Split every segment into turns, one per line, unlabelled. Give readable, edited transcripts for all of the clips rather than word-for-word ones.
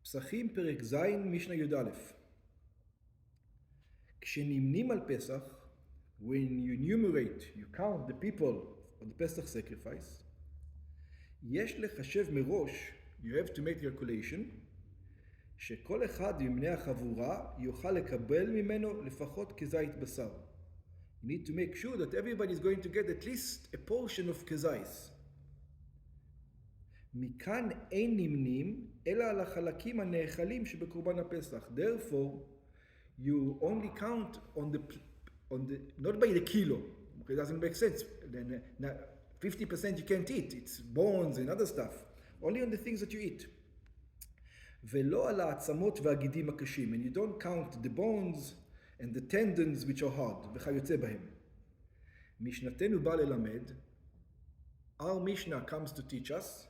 פסחים פרק ז' משנה י"א. כשנמנים על פסח, when you enumerate, you count the people of the Pesach sacrifice, יש לחשב מראש, you have to make calculation, שכל אחד מבני החבורה יוכל לקבל ממנו לפחות כזית בשר. You need to make sure that everybody is going to get at least a portion of כזית. מכאן אין נמנים אלא על החלקים הנאכלים שבקורבן הפסח. Therefore, you only count on the not by the kilo. It doesn't make sense. Then 50% you can't eat. It's bones and other stuff. Only on the things that you eat. ולא על העצמות והגידים הקשים. And you don't count the bones and the tendons which are hard. וכיוצא בהם. משנתנו בא ללמד. Our Mishnah comes to teach us.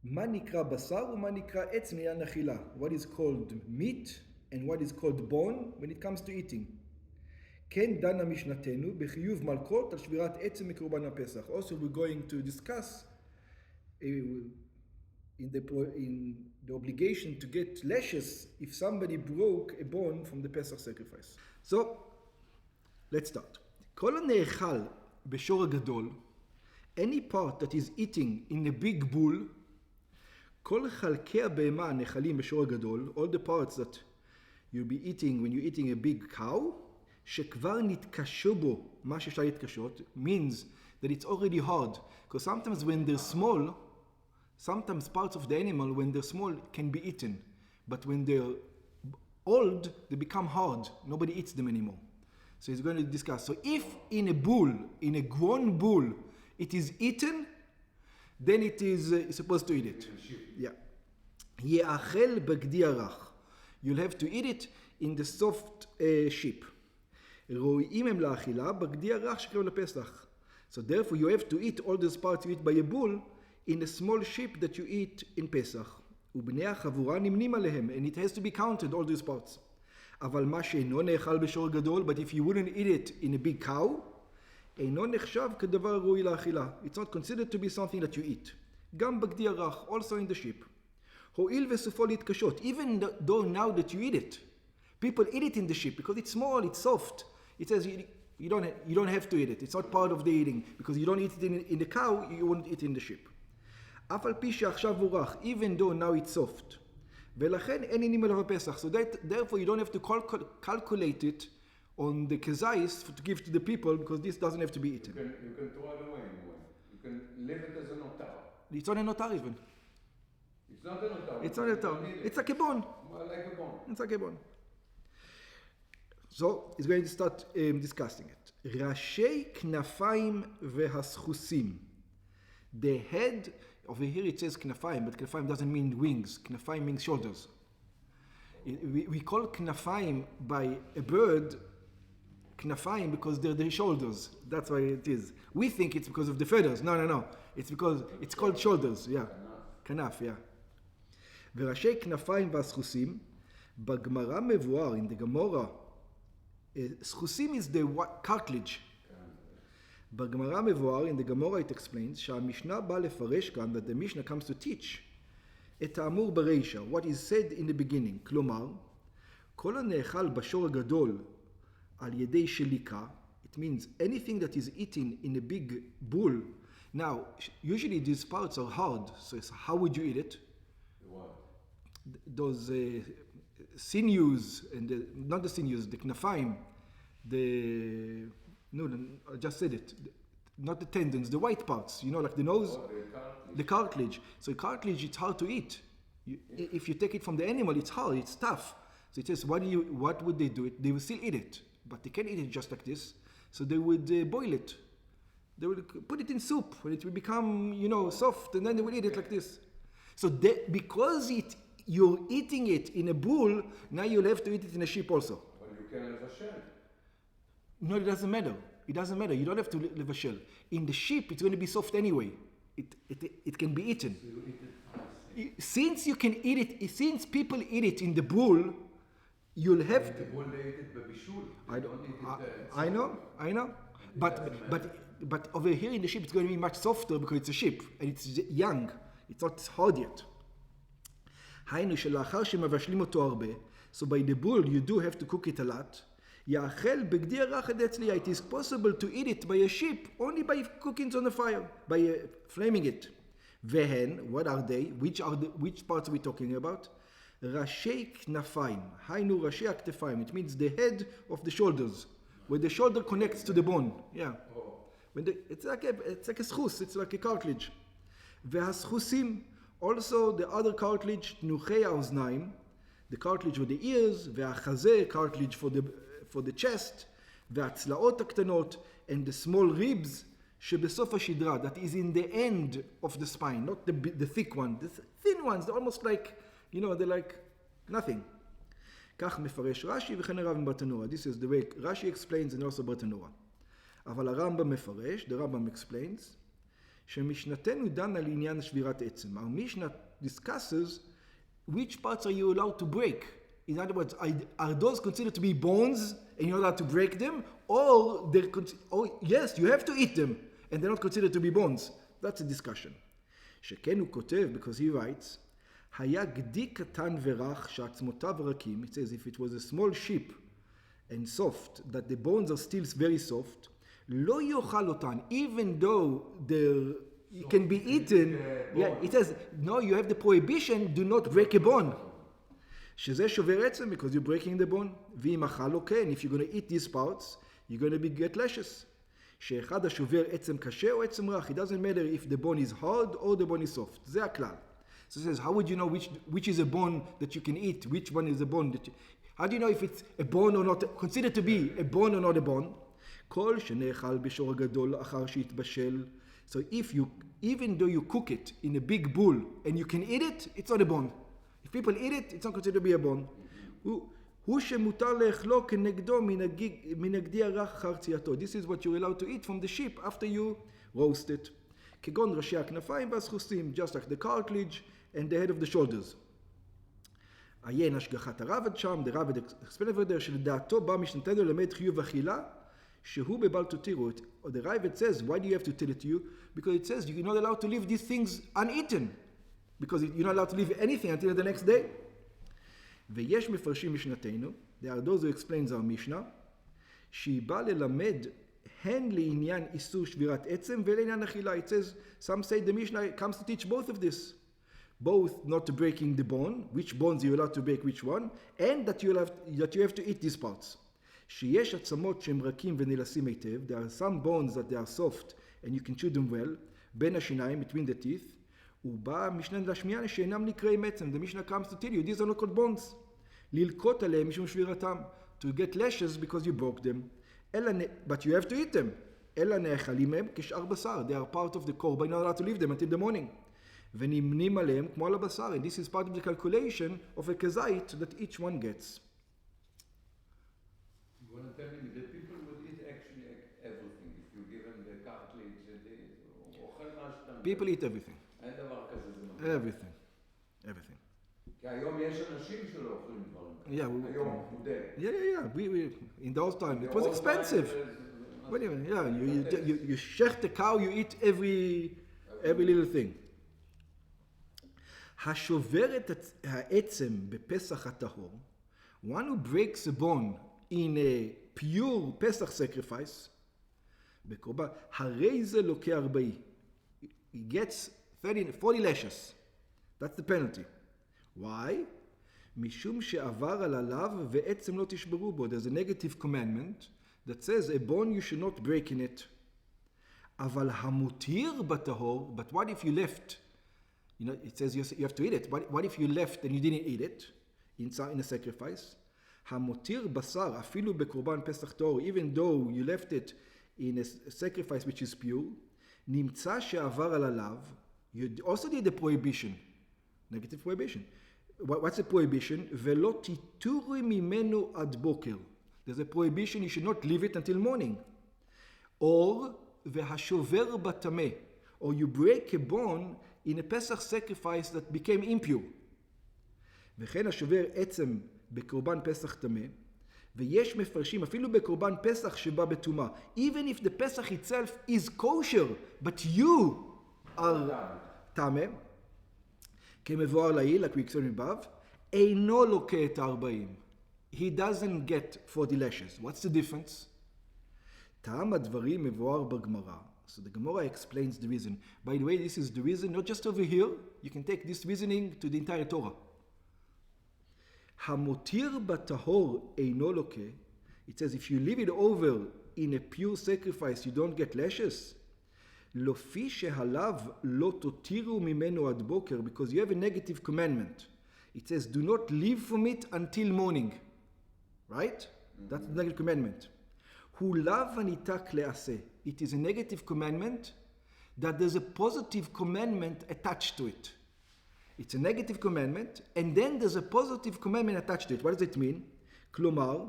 מה נקרא בשר ומה נקרא עץ לעניין אכילה. What is called meat and what is called bone when it comes to eating. כן דנה משנתנו בחיוב מלכות על שבירת עצם מקורבן הפסח. Also we're going to discuss in the obligation to get lashes if somebody broke a bone from the Pesach sacrifice. So, let's start. כל הנאכל בשור הגדול, any part that is eating in a big bull, כל חלקי הבהמה הנאכלים בשור הגדול, all the parts that you'll be eating when you're eating a big cow, שכבר נתקשו בו מה שאפשר להתקשות, means that it's already hard. Because sometimes when they're small, sometimes parts of the animal, when they're small, can be eaten. But when they're old, they become hard. Nobody eats them anymore. So he's going to discuss. So if in a bull, in a grown bull, it is eaten, then it is supposed to eat it. Yeah. יאכל בגדי הרך. You'll have to eat it in the soft sheep. ראויים הם לאכילה בגדי הרך שקרב לפסח. So therefore you have to eat all those parts you eat by a bull in a small sheep that you eat in Pesach. ובני החבורה נמנים עליהם, and it has to be counted, all these parts. אבל מה שאינו נאכל בשור גדול, but if you wouldn't eat it in a big cow, אינו נחשב כדבר ראוי לאכילה. It's not considered to be something that you eat. גם בגדי הרך, also in the sheep. הואיל וסופו להתקשות, even though now that you eat it, people eat it in the sheep because it's small, it's soft. It says you don't have to eat it. It's not part of the eating because you don't eat it in the cow, you won't eat it in the sheep. אף על פי שעכשיו הוא רך, even though now it's soft. ולכן אין עניינים עליו בפסח. So therefore you don't have to calculate it on the kezais to give to the people because this doesn't have to be eaten.
You can throw it away anyway. You can leave it as a notar.
It's not a notar even.
It's not a notar.
It's not a notar. It's like a bone.
Well, like a bone.
It's like a bone. So he's going to start discussing it. ראשי כנפיים והסחוסים. The head, over here it says כנפיים, but כנפיים doesn't mean wings. כנפיים means shoulders. We call כנפיים by a bird knafayim because they're the shoulders. That's why it is. We think it's because of the feathers. No. It's because it's called shoulders. Yeah. Kanaf, yeah. וראשי כנפיים והסחוסים, בגמרא מבואר, in the Gemara, סחוסים is the cartilage. בגמרא מבואר, in the Gemara it explains, שהמשנה בא לפרש כאן, that the Mishnah comes to teach, את האמור ברישא, what is said in the beginning. כלומר, כל הנאכל בשור הגדול, על ידי שליקה, it means anything that is eaten in a big bull. Now, usually these parts are hard, so how would you eat it?
What?
Those sinews, and not the sinews, the knafayim, I just said it, not the tendons, the white parts, like the nose, the cartilage. So cartilage, it's hard to eat. If you take it from the animal, it's hard, it's tough. So it says, what would they do? They will still eat it. But they can't eat it just like this. So they would boil it. They would put it in soup and it will become, soft, and then they will eat it like this. So because you're eating it in a bull, now you'll have to eat it in a sheep also.
Well, you can have a shell.
No, it doesn't matter. It doesn't matter. You don't have to leave a shell. In the sheep, it's going to be soft anyway. It can be eaten.
So you eat it.
Since you can eat it, since people eat it in the bull, you'll have
to. The bull they eat it bebishul.
I know. But but over here in the sheep, it's going to be much softer because it's a sheep and it's young. It's not hard yet. היינו שלאחר שמבשלים אותו הרבה, so by the bull you do have to cook it a lot. יאכל בגדי הרך עד אצלי, it is possible to eat it by a sheep only by cooking it on the fire, by flaming it. והן, what are they? Which parts are we talking about? ראשי כנפיים, היינו ראשי הכתפיים. It means the head of the shoulders, where the shoulder connects to the bone. Yeah. It's like a schus, it's like a cartilage. והסחוסים, also the other cartilage, תנוחי האוזניים, the cartilage for the ears, והחזה, cartilage for the chest, והצלעות הקטנות, and the small ribs, שבסוף השדרה, that is in the end of the spine, not the thick one. The thin ones, they're almost like, they're like nothing. כך מפרש רש"י וכן הרמב"ם ברטנורה. This is the way Rashi explains and also ברטנורה. אבל הרמב"ם מפרש, the Rambam explains, שמשנתנו דנה לעניין שבירת עצם. Our Mishnah discusses which parts are you allowed to break. In other words, are those considered to be bones and you're allowed to break them? Or yes, you have to eat them and they're not considered to be bones. That's a discussion. שכן הוא כותב, because he writes, היה גדי קטן ורך שעצמותיו רכים. It says if it was a small sheep and soft, that the bones are still very soft, לא יאכל אותן, even though it can be eaten. Yeah, it says, no, you have the prohibition, do not break a bone. שזה שובר עצם, because you're breaking the bone. ואם אכל או כן, if you're going to eat these parts, you're going to get lashes. שאחד השובר עצם קשה או עצם רך. It doesn't matter if the bone is hard or the bone is soft. זה הכלל. So it says, how would you know which is a bone that you can eat? Which one is a bone how do you know if it's a bone or not, considered to be a bone or not a bone? כל שנאכל בשור הגדול אחר שהתבשל. So even though you cook it in a big bowl and you can eat it, it's not a bone. If people eat it, it's not considered to be a bone. הוא שמותר לאכלו כנגדו מנגדי הרך אחר צייתו. This is what you're allowed to eat from the sheep after you roast it. כגון ראשי הכנפיים והסחוסים, just like the cartilage and the head of the shoulders. עיין השגחת הרבד שם, the Rabbit explained over there, שלדעתו בא משנתנו ללמד חיוב אכילה, שהוא בבל תותירו. The Rabbit says, why do you have to tell it to you? Because it says you're not allowed to leave these things uneaten. Because you're not allowed to leave anything until the next day. ויש מפרשים משנתנו, there are those who explains our Mishnah, שהיא באה ללמד הן לעניין איסור שבירת עצם ולעניין אכילה. It says, some say the Mishnah comes to teach both of this. Both not to breaking the bone, which bones you're allowed to break which one, and that you have to eat these parts. שיש עצמות שהם רכים ונלסים היטב, there are some bones that they are soft and you can chew them well, בין השיניים, between the teeth, ובא משנה לשמיעה שאינם נקראים עצם. The Mishnah comes to tell you, these are not called bones. ללקוט עליהם משום שבירתם. To get lashes because you broke them. But you have to eat them. אלא נאכלים הם כשאר בשר. They are part of the korban, you're not allowed to leave them until the morning. ונמנים עליהם כמו על הבשר. And this is part of the calculation of a kazait that each one gets.
You want to tell me that people would eat actually everything if you give them the cartilage אוכל מה שאתה...
People eat everything.
אין דבר כזה, זה נכון.
Everything.
כי היום יש אנשים שלא אוכלים דברים.
Yeah,
היום, מודל.
Yeah. We in those times, it was expensive. You shech the cow, you eat every little thing. השובר את העצם בפסח הטהור, one who breaks a bone in a pure Pesach sacrifice, בקורבן, הרי זה לוקח 40. He gets 40 lashes. That's the penalty. Why? משום שעבר על עליו ועצם לא תשברו בו. There's a negative commandment that says a bone you should not break in it. אבל המותיר בטהור, but what if you left? It says you have to eat it. What if you left and you didn't eat it in a sacrifice? המותיר בשר אפילו בקורבן פסח טהור, even though you left it in a sacrifice which is pure, נמצא שעבר על עליו, you also did the prohibition, negative prohibition. What's the prohibition? ולא תיטורי ממנו עד בוקר. There's a prohibition, you should not leave it until morning. Or והשובר בטמא, or you break a bone in a Pesach sacrifice that became impure. וכן השובר עצם בקורבן פסח טמא, ויש מפרשים אפילו בקורבן פסח שבא בטומאה. Even if the Pesach itself is kosher, but you are טמא, כמבואר לעיל, like we explained above, אינו לוקה את 40. He doesn't get 40 lashes. What's the difference? טעם הדברים מבואר בגמרא. So the Gemara explains the reason. By the way, this is the reason, not just over here. You can take this reasoning to the entire Torah. המותיר בטהור אינו לוקה. It says if you leave it over in a pure sacrifice, you don't get lashes. לפי שהלאו לא תותירו ממנו עד בוקר, because you have a negative commandment. It says do not leave from it until morning. Right? That's the negative commandment. הוא לאו הניתק לעשה. It is a negative commandment that there's a positive commandment attached to it. It's a negative commandment, and then there's a positive commandment attached to it. What does it mean? כלומר,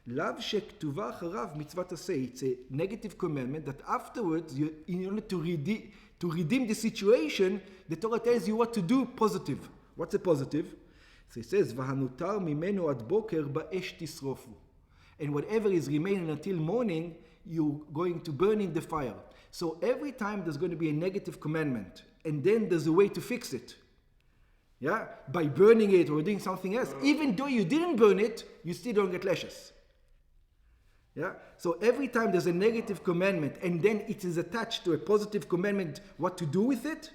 לאו שכתובה אחריו מצוות עשה. It's a negative commandment that afterwards, in order to redeem the situation, the Torah tells you what to do positive. What's a positive? So it says, והנותר ממנו עד בוקר באש תשרופו. And whatever is remaining until morning, you're going to burn in the fire. So every time there's going to be a negative commandment, and then there's a way to fix it. Yeah? By burning it or doing something else. Even though you didn't burn it, you still don't get lashes. Yeah? So every time there's a negative commandment, and then it is attached to a positive commandment, what to do with it,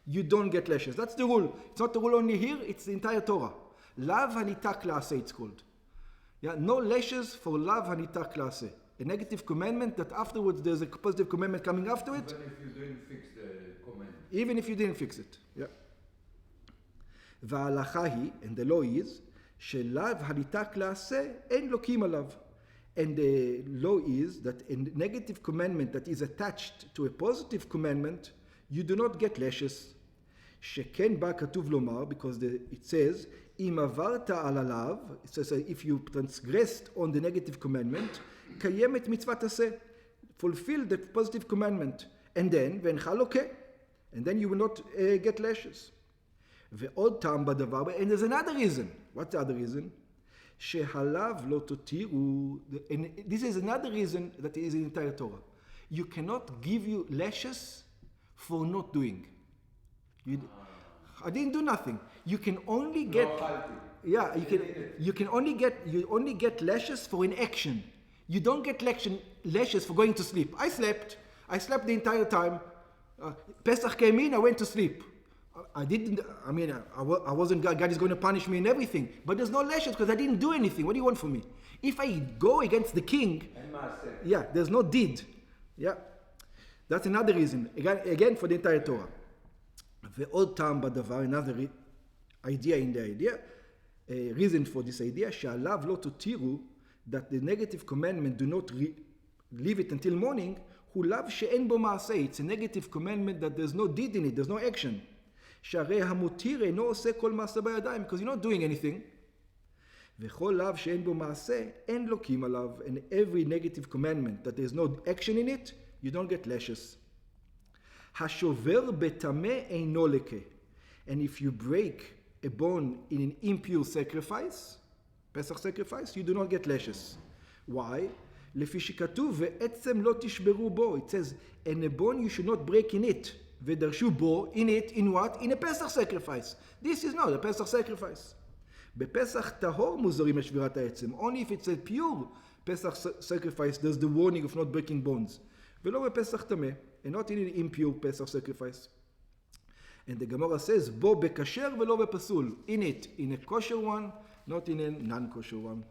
you don't get lashes. That's the rule. It's not the rule only here, it's the entire Torah. Lav hanitak la'aseh, it's called. Yeah, no lashes for lav hanitak la'aseh. A negative commandment that afterwards there's a positive commandment coming after it.
Even if you didn't fix the commandment.
Even if you didn't fix it. Yeah. וההלכה היא, and the law is, שלאו הניתק לעשה, אין לוקים עליו. And the law is that a negative commandment that is attached to a positive commandment, you do not get lashes. שכן בה כתוב לומר, because it says, אם עברת על עליו, it says if you transgressed on the negative commandment, קיימת מצוות עשה. Fulfill the positive commandment. And then, ואינך לוקה. And then you will not get lashes. ועוד טעם בדבר, and there's another reason. What's the other reason? שהלאו לא תותירו, and this is another reason that is in the entire Torah. You cannot give you lashes for not doing. I didn't do nothing. You can only get, yeah, you can only get lashes for inaction. You don't get lashes for going to sleep. I slept the entire time. Pesach came in, I went to sleep. I wasn't, God is going to punish me and everything. But there's no lashes because I didn't do anything. What do you want from me? If I go against the king, yeah, there's no deed. Yeah. That's another reason. Again for the entire Torah. ועוד טעם בדבר, another idea in the idea, reason for this idea, שעליו לא תותירו, that the negative commandment do not leave it until morning, הוא לאו שאין בו מעשה. It's a negative commandment that there's no deed in it, there's no action. שהרי המותיר אינו עושה כל מעשה בידיים, because you're not doing anything. וכל לאו שאין בו מעשה, אין לוקים עליו. And every negative commandment that there's no action in it, you don't get lashes. השובר בטמא אינו לקה. And if you break a bone in an impure sacrifice, Pesach sacrifice, you do not get lashes. Why? לפי שכתוב, ועצם לא תשברו בו. It says, and a bone you should not break in it. ודרשו בו, in it, in what? In a Pesach sacrifice. This is not a Pesach sacrifice. בפסח טהור מוזרים לשבירת העצם. Only if it's a pure Pesach sacrifice, there's the warning of not breaking bones. ולא בפסח טמא. And not in an impure Pesach sacrifice. And the Gemara says, בו בכשר ולא בפסול. In it, in a kosher one, not in a non-kosher one.